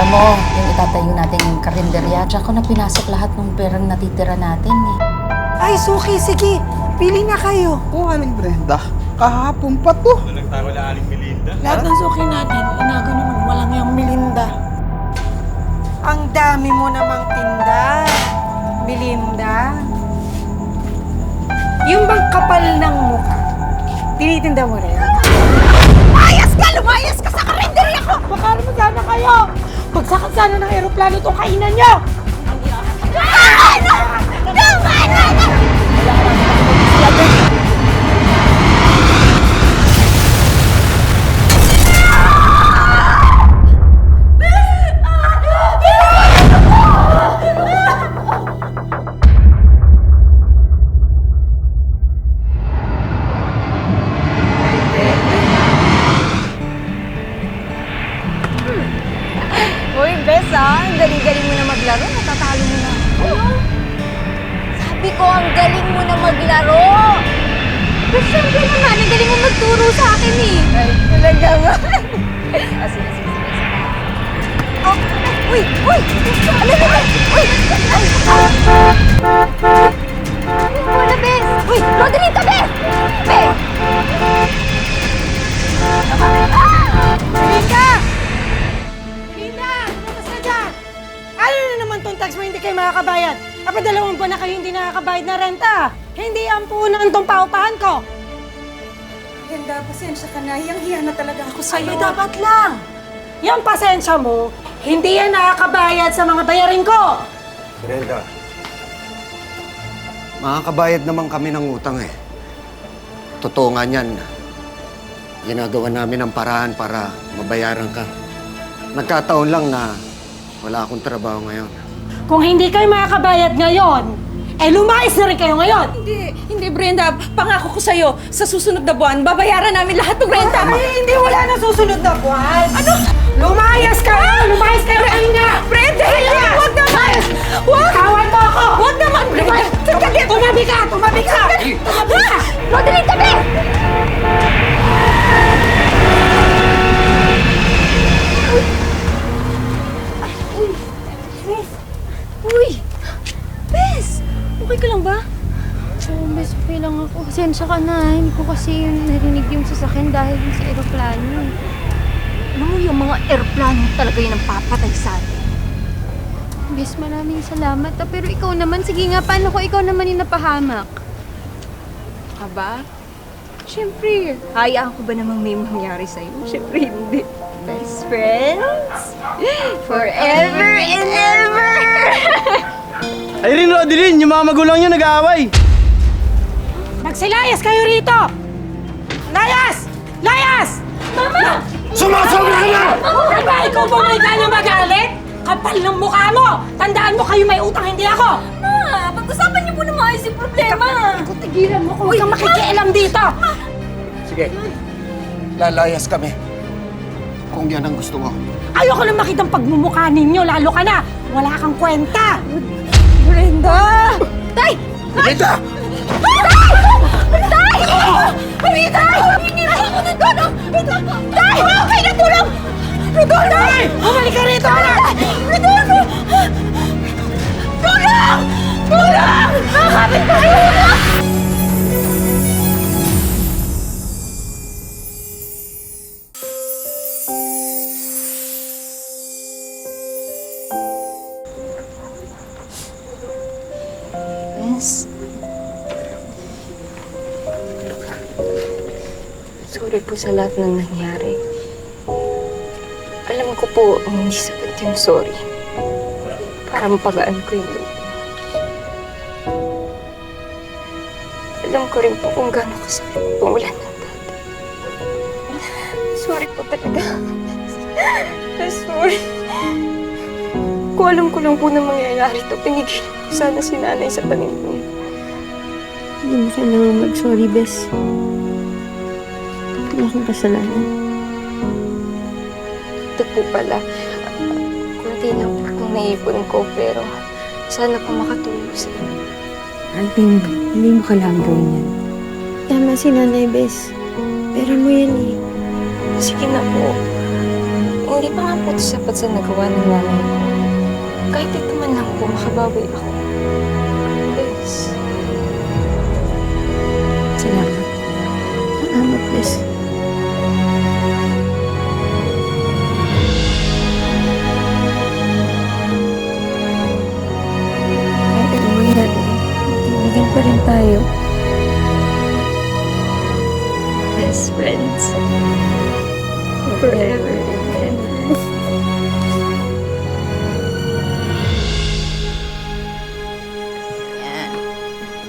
Alam mo, yung itatayo natin yung karinderya, tsaka ko na pinasok lahat ng perang natitira natin eh. Ay, Suki, sige. Pili na kayo. Oo, Aling Brenda. Kahapon pa to. Nagtago na Aling Melinda. Lahat ng suki natin, inagano ng walang yung Melinda. Ang dami mo namang tinda, Melinda. Yung bang kapal ng mukha, tinitinda mo rin? Lumayas ka! Lumayas ka sa karinderya ko! Baka naman sana kayo! Bagsakan sana ng aeroplano itong kainan nyo! Uy, Bes, ang galing-galing mo na maglaro. Natatalo mo na ako. Sabi ko, ang galing mo na maglaro. Bes, syempre naman, ang galing mo magturo sa akin eh. Ay, talaga ba? Sige. Oh, uy! Ano naman? Uy! Ano mo na, Bes? Uy, Rodelita, Bes! Bes! Melinda! Melinda! Lumabas ka dyan! Ano na naman tong tax mo hindi kayo makakabayad? Apa 2 buwan na kayo hindi nakakabayad na renta? Hindi ang punan tong paupahan ko! Ganda, pasensya ka na. Hiyang-hiya na talaga ako sa'yo. Ay, dapat lang! Yung pasensya mo, hindi yan nakakabayad sa mga bayarin ko! Brenda, makakabayad naman kami ng utang eh. Totoo nga niyan. Ginagawa namin ang paraan para mabayaran ka. Nagkataon lang na wala akong trabaho ngayon. Kung hindi kayo makakabayad ngayon, eh lumayas na rin kayo ngayon! Hindi, Brenda. Pangako ko sa'yo, sa susunod na buwan, babayaran namin lahat ng renta. Ay, hindi wala na susunod na buwan! Ano? Lumayas ka! Lumayas ka rin na! Brenda, huwag naman! Huwag! Tawan mo ako! Huwag naman, Brenda! Sandali! Tumabi ka! Tumabi ka! Tumabi ka! Rodelita, Bes! Uy! Bes! Okay ka lang ba? Oo, Bes, okay lang ako. Pasensya ka na. Hindi ko kasi narinig yung sasakyan dahil sa aeroplano. Alam mo, yung mga aeroplano talaga yun ang papatay sa atin. Bes, maraming salamat. Pero ikaw naman, sige nga, paano ko ikaw naman yung napahamak? Aba? Siyempre, hayaan ko ba namang may mangyari sa'yo? Siyempre, hindi. Best friends? Forever and ever! Irene, Rodeline, yung mga magulang nyo nag-aaway. Magsilayas kayo rito! Layas! Layas! Mama! Sumasabi ka na! Di ba ikaw ba may kanya magalit? Kapal ng mukha mo! Tandaan mo kayo may utang, hindi ako! Ma, pag-usapan niyo po na maayos yung problema. Kung tigilan mo kung huwag kang makikialam dito! Sige, lalayas kami. Kung yan ang gusto mo. Ayoko lang makitang pagmumukha ninyo, lalo ka na! Wala kang kwenta! Brenda! Tay! Brenda! Tay! Rita! Hindi na ako nagdono! Rita! Tay! Okay na tulong! Rodolfo! Bumalik ka rito! Rodolfo! Tulong! Tulong! Makakapit tayo! Bes. Sorry po sa lahat ng nangyari. Alam ko po, hindi sapat yung sorry. Para mapagaan ko yung loob. Alam ko rin po kung gaano kasakit pumulan ng tatay. Sorry po talaga. Sorry. Kung alam ko lang po na mangyayari ito, pinigil ko sana si nanay sa paningin. Hindi mo kailangan mag-sorry, Bes. Wala akong kasalanan. Ito po pala, kunti lang po itong naipon ko, pero sana po makatulong sa inyo. Alvin, hindi mo kailangan gawin yan. Tama si Nanay, Bes. Pera mo yan eh. Sige na po. Hindi pa nga po ito sapat sa nagawa ng nanay ko. Kahit ito man lang po, makabawi ako. Please. Salamat. Salamat, Bes. Kahit ano mangyari, magkaibigan pa rin tayo. Best friends. Forever and ever.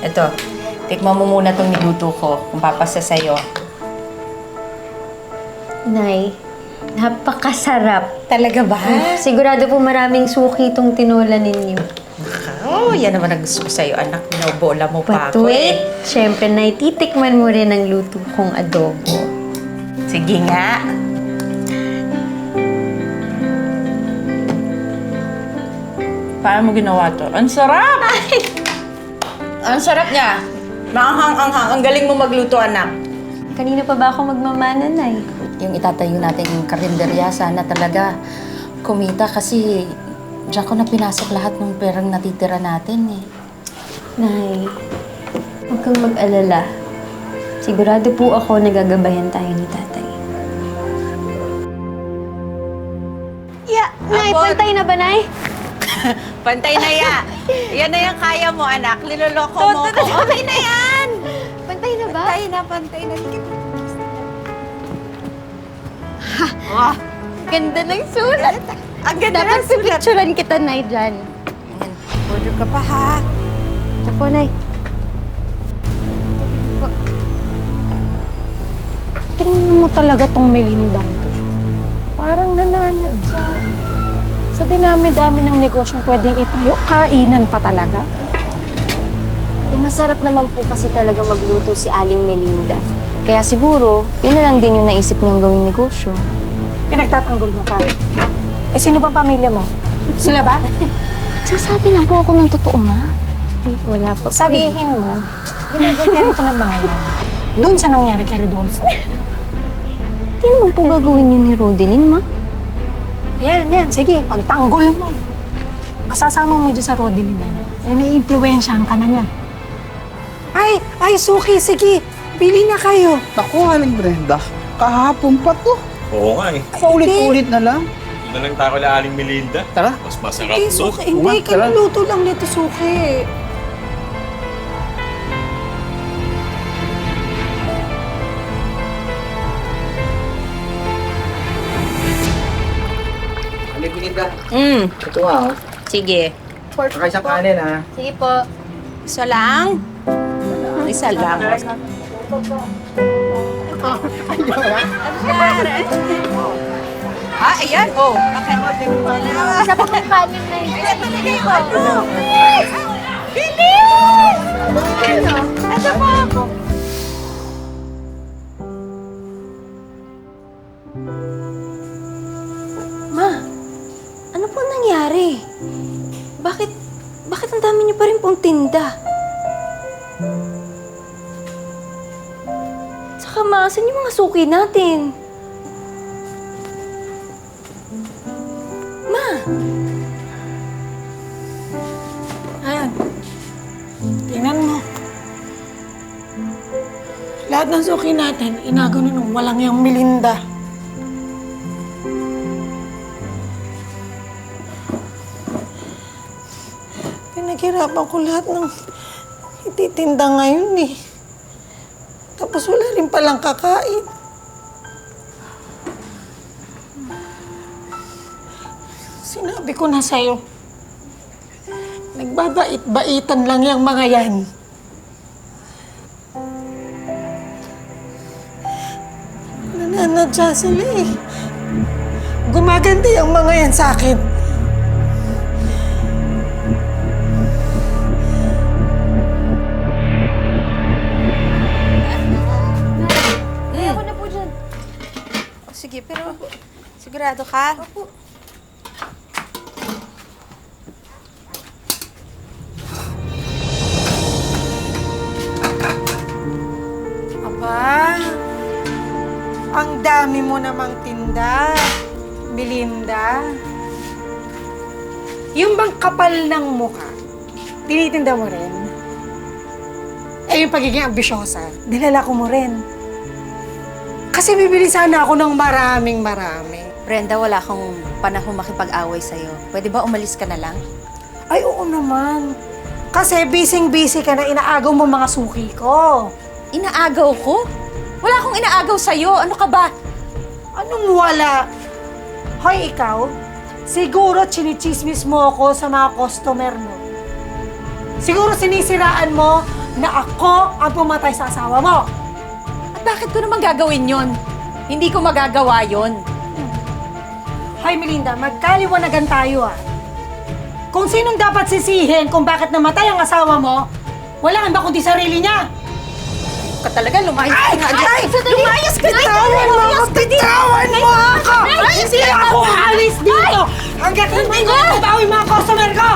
Ito, tikman mo muna itong niluto ko kung papasa sa'yo. Nay, napakasarap. Talaga ba? Sigurado po maraming suki itong tinola ninyo. Oh, yan naman ang gusto ko sa'yo, anak. Binobola mo pa But ako wait, syempre, Nay, titikman mo rin ang luto kong adobo. Sige nga. Paano mo ginawa to? Ang sarap! Ang sarap niya. Maanghang-anghang. Ang galing mo magluto, anak. Kanina pa ba ako magmamana, Nay? Yung itatayo natin yung karinderya, sana talaga kumita kasi diyan ko na pinasok lahat ng perang natitira natin eh. Nay, huwag kang mag-alala. Sigurado po ako nagagabayan tayo ni tatay. Nay, pantay na ba, Nay? Pantay na yan. Yan na yung kaya mo, anak. Niloloko mo ko. Okay na yan. Pantay na ba? Pantay na. Ganda ng sulat. Ang ganda Dapat ng sulat. pipicturan kita, Nay, dyan. Order ka pa, ha? Ito po, Nay. Tingnan mo talaga tong Melindang to. Parang nananag sa dinami-dami ng negosyong pwedeng itayo, kainan pa talaga. Eh, masarap naman po kasi talaga magluto si Aling Melinda. Kaya siguro, yun na lang din yung naisip niyang gawing negosyo. Pinagtatanggol mo pa. Eh, sino ba pamilya mo? Sila ba? Sasabi lang po ako ng totoo, Ma. Wala po. Sabihin mo, ginagawa ko ng mga yan. Doon sa nangyari kay Rodolfo. Hindi naman po gagawin yun ni Rodeline, Ma. Yan. Sige, pagtanggol mo. Masasama mo dyan sa Rodin na yan. Eh, nai-influensyahan ka na niya. Ay, Suki, sige. Pili na kayo. Naku, Aling Brenda. Kahapon pa to. Oo nga eh. Paulit-ulit na lang. Doon na lang tayo kala Aling Melinda. Tara. Mas masarap Eh, doon. Suki, hindi. Kaluluto lang nito, Suki. Aling Brenda. Ito nga, oh. Sige. Saka isang kanin, ha? Sige po. Isa lang? Isa lang. Ayan. Oh. Isa pa kong kanin, Nay. Ma, ano po nangyari? Bakit ang dami niyo pa rin pong tinda? Saka ma, saan yung mga suki natin? Ma! Ayan. Tingnan mo. Lahat ng suki natin, inagano nung walang yung Melinda. Pinaghirapan ko lahat ng ititinda ngayon eh. Tapos wala rin palang kakain. Sinabi ko na sa'yo, nagbabait-baitan lang yung mga yan. Nananadya sila eh. Gumaganda yung mga yan sa akin. Ayoko na po dyan. Sige, pero sigurado ka? Aba, ang dami mo namang tinda. Melinda, yung bang kapal ng mukha, tinitinda mo rin? Eh, yung pagiging ambisyosa, nilalako mo rin. Kasi bibili sana ako ng marami. Brenda, wala akong panahon makipag-away sa'yo. Pwede ba umalis ka na lang? Ay, oo naman. Kasi busy-busy ka na, inaagaw mo mga suki ko. Inaagaw ko? Wala akong inaagaw sa'yo. Ano ka ba? Anong wala? Hoy, ikaw, siguro chinichismis mo ako sa mga customer mo. Siguro sinisiraan mo na ako ang pumatay sa asawa mo. At bakit ko naman gagawin yon? Hindi ko magagawa yon. Hoy, Melinda, magkaliwanagan tayo ah. Kung sinong dapat sisihin kung bakit namatay ang asawa mo, wala ba kundi sarili niya? Ka talaga, lumayas ka nga dyan. Lumayas ka! Bitawan mo ako! Bitawan mo ako! Hindi ako aalis dito! Hanggat hindi ko nababawi yung mga customer ko!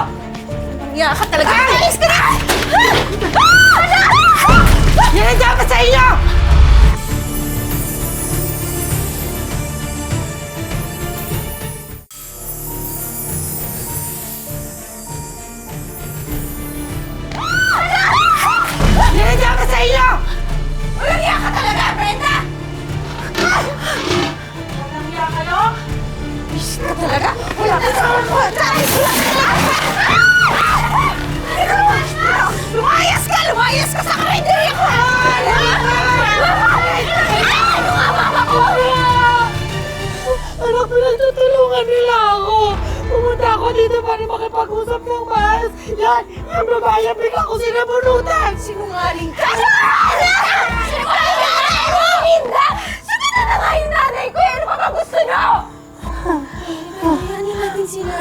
Nangyaya ka talaga. Lumayas ka na! Yan ang dapat sa inyo! Yan ang dapat sa inyo! Walang iya ka talaga, Brenda! Walang iya kayo? Bis ka talaga. Wala ka talaga. Lumayas ka sa karinderya ko! Anak ko, natutulungan nila ako. Pumunta ako dito para makipag-usap ng maayos. Yan, yung babae, bigla ko sinabunutan. Sinungaling ka! Linda! Sabi na nga yung nanay ko! Ano pa ba gusto nyo? Ano natin sila?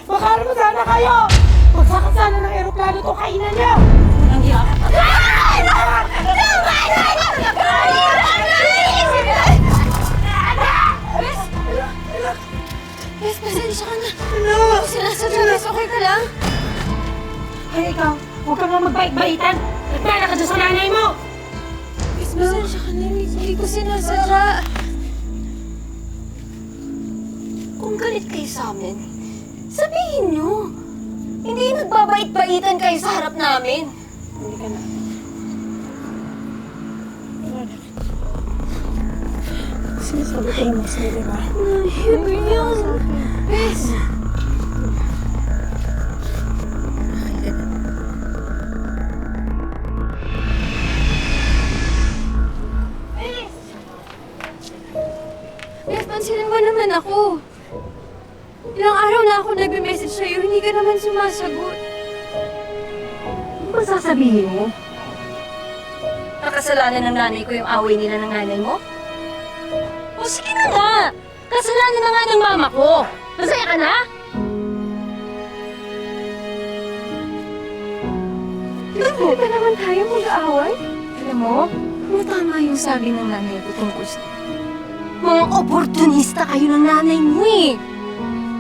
Makara mo sana kayo. Magsakot sana ng aeroplano to kainan niyo. Walang iya ka. Bes, pasensya ka na. Sinasadya, Bes, okay ka lang? Ay, ikaw, huwag ka nga magbait-baitan. Nagpala ka dyan sa nanay mo. Bes, pasensya ka na. Hindi ko sinasadya. Kung galit kayo sa amin, sabihin nyo. Hindi nagbabait-baitan kayo sa harap namin. Hindi ka na. Sinasabi ko naman sa'yo, di ba? Ano yan? Bes! Bes, pansinin mo naman ako. Ilang araw na ako nagme-message sa'yo, hindi ka naman sumasagot. Ano ba sasabihin mo? Nakasalanan ng nanay ko yung away nila ng nanay mo? O sige na nga! Kasalanan na nga ng mama ko! Masaya ka na? Hindi pa naman tayo mag-aaway. Alam mo, tama yung sabi ng nanay ko tungkol sa... Mga oportunista kayo ng nanay mo eh!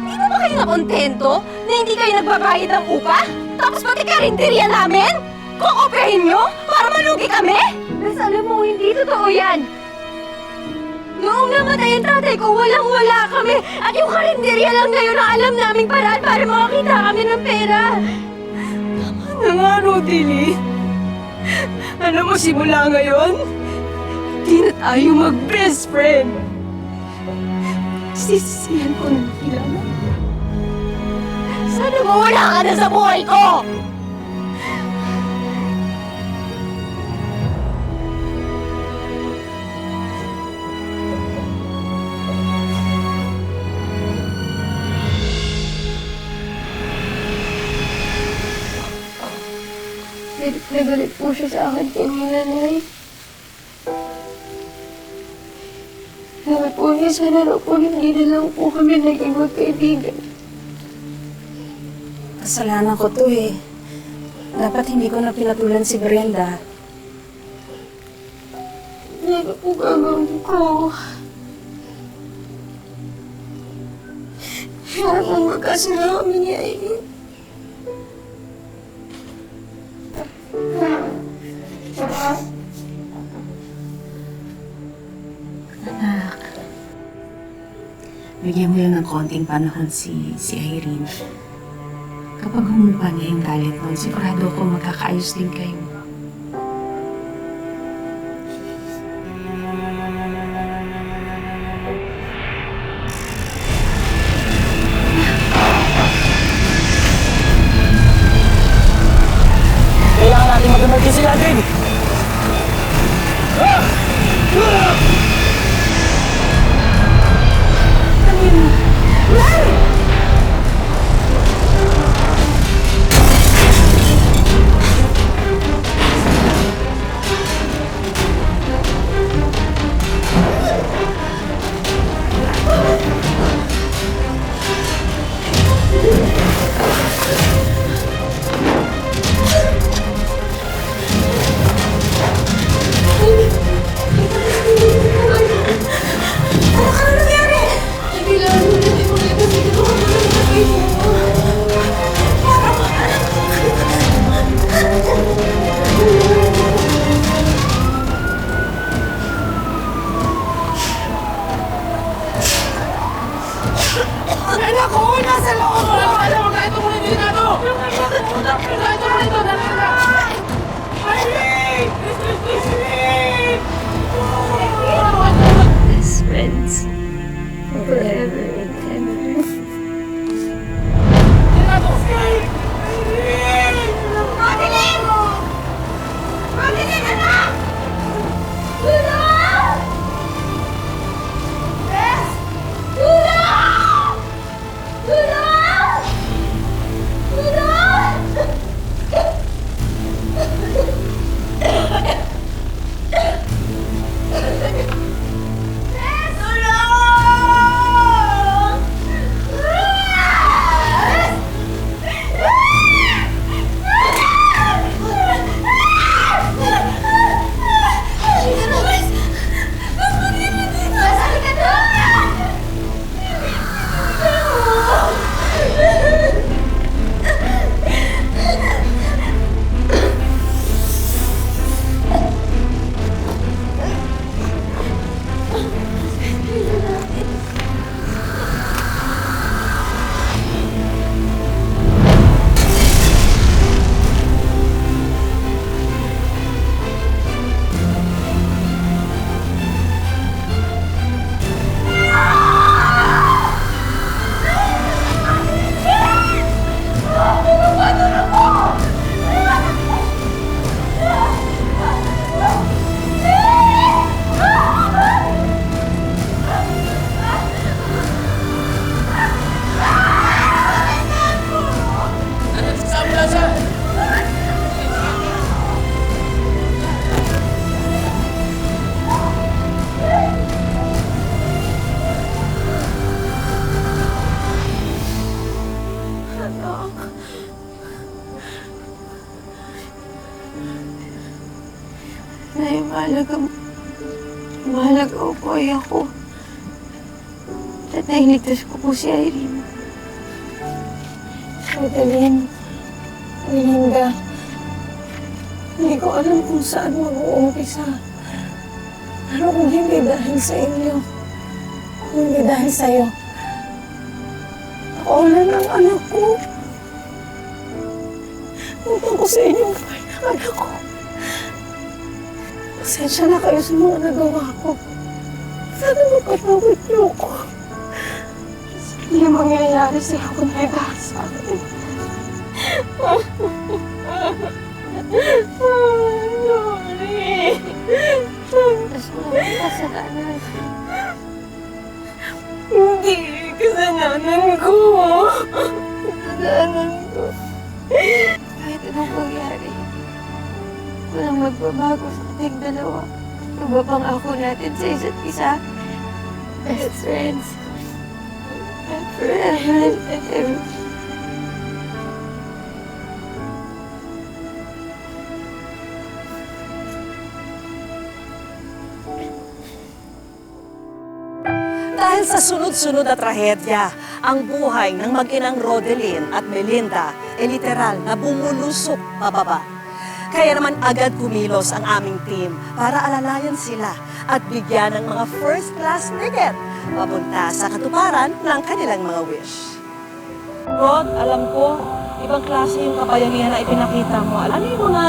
Di ba kayo nakontento na hindi kayo nagbabayad ng upa? Tapos pati karinderya namin? Kukoprahin nyo para malugi kami? Bes, alam mo, hindi totoo yan! Noong namatay ang tatay ko, walang-wala kami! At yung karinderya lang ngayon ang alam naming paraan para makakita kami ng pera! Tama na nga, Rodely. Alam mo, simula ngayon, di na tayo mag-best friend. Sisisihan ko na nakilala. Sana mawala ka na sa buhay ko! Nagalit po siya sa akin kanina, Nay. Sabi po niya, sana raw po hindi na lang po kami naging magkaibigan. Kasalanan ko to eh. Dapat hindi ko na pinatulan si Brenda. Ano po gagawin ko? Para po magkasama kami ni Aileen. bigyan mo lang ng konting panahon si Irene. Kapag humupa niya yung galit nun, sigurado ako magkakaayos din kayo. Kailangan natin mag-emergency landing! Best friends. Forever and ever. Nay, mahalaga po ay ako. At nailigtas ko po si Irene. Madeline, Melinda, hindi ko alam kung saan mag-uumpisa. Pero kung hindi dahil sa inyo, kung hindi dahil sa'yo, nakulan ang anak ko. Utang ko sa inyong anak ko. Pasensya na kayo sa mga nagawa ko. Sana magpatawad niyo ko. Hindi mangyayari sila kung may dahil sa akin. Sorry. Mas mga kasalanan. Hindi, kasalanan ko. Kasalanan ko. Kahit anong mangyari, walang magbabago sa ating dalawa. Nagpapangako natin sa isa't isa. Best friends. Forever and ever. Dahil sa sunod-sunod na trahedya, ang buhay ng mag-inang Rodeline at Melinda ay literal na bumulusok pababa. Kaya naman agad kumilos ang aming team para alalayan sila at bigyan ng mga first-class ticket papunta sa katuparan ng kanilang mga wish. Rod, alam ko, ibang klase yung kabayanihan na ipinakita mo. Ano yung mga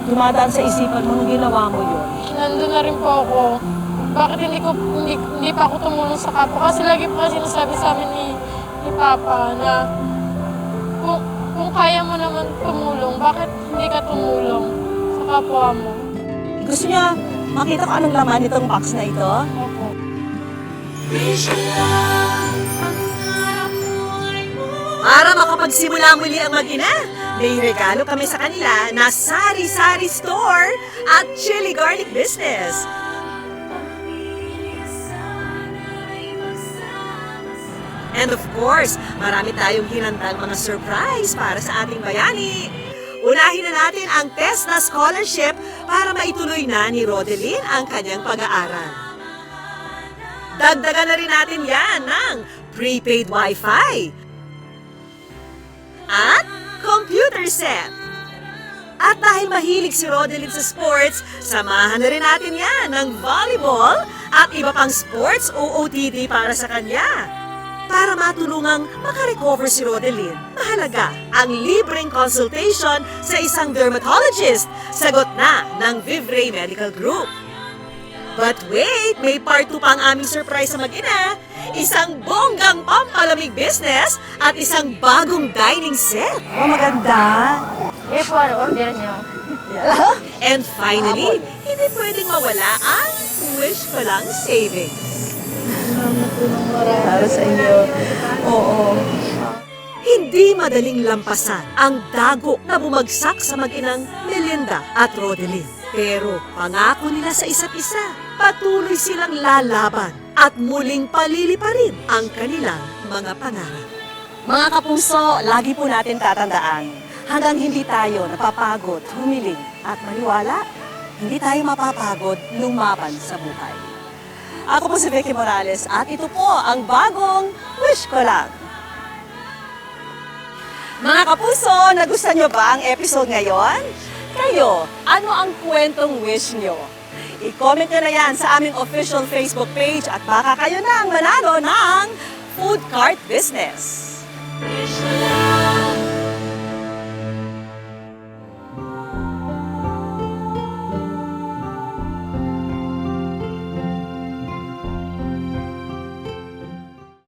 dumadaan sa isipan mo nung ginawa mo yun? Nandun na rin po ako. Bakit hindi pa ako tumulong sa kapwa? Kasi lagi pa sinasabi sa amin ni Papa na kung kaya mo naman tumulong, bakit hindi ka tumulong sa kapwa mo? Gusto niya makita ko anong laman nitong box na ito? Opo. Para makapagsimula muli ang mag-ina, may regalo kami sa kanila na Sari-Sari Store at Chili Garlic Business. And of course, marami tayong hinandang mga surprise para sa ating bayani. Unahin na natin ang TESDA Scholarship para maituloy na ni Rodeline ang kanyang pag-aaral. Dagdagan na rin natin yan ng prepaid Wi-Fi at computer set. At dahil mahilig si Rodeline sa sports, samahan na rin natin yan ng volleyball at iba pang sports OOTD para sa kanya. Para matulungang makarecover si Rodeline, mahalaga ang libreng consultation sa isang dermatologist. Sagot na ng Vivray Medical Group. But wait, may part 2 pa ang aming surprise sa mag-ina. Isang bonggang pampalamig business at isang bagong dining set. Oh, maganda. Eh po, order niyo. And finally, hindi pwedeng mawala ang wish ko lang savings. Para sa inyo. Oo. Hindi madaling lampasan ang dago na bumagsak sa mag-inang Melinda at Rodeline. Pero pangako nila sa isa't isa, patuloy silang lalaban at muling paliliparin ang kanilang mga pangarap. Mga kapuso, lagi po natin tatandaan, hanggang hindi tayo napapagod, humiling at maniwala, hindi tayo mapapagod lumaban sa buhay. Ako po si Vicky Morales at ito po ang bagong Wish Ko Lang. Mga kapuso, nagustuhan nyo ba ang episode ngayon? Kayo, ano ang kwentong wish nyo? I-comment nyo na yan sa aming official Facebook page at baka kayo na ang manalo ng food cart business.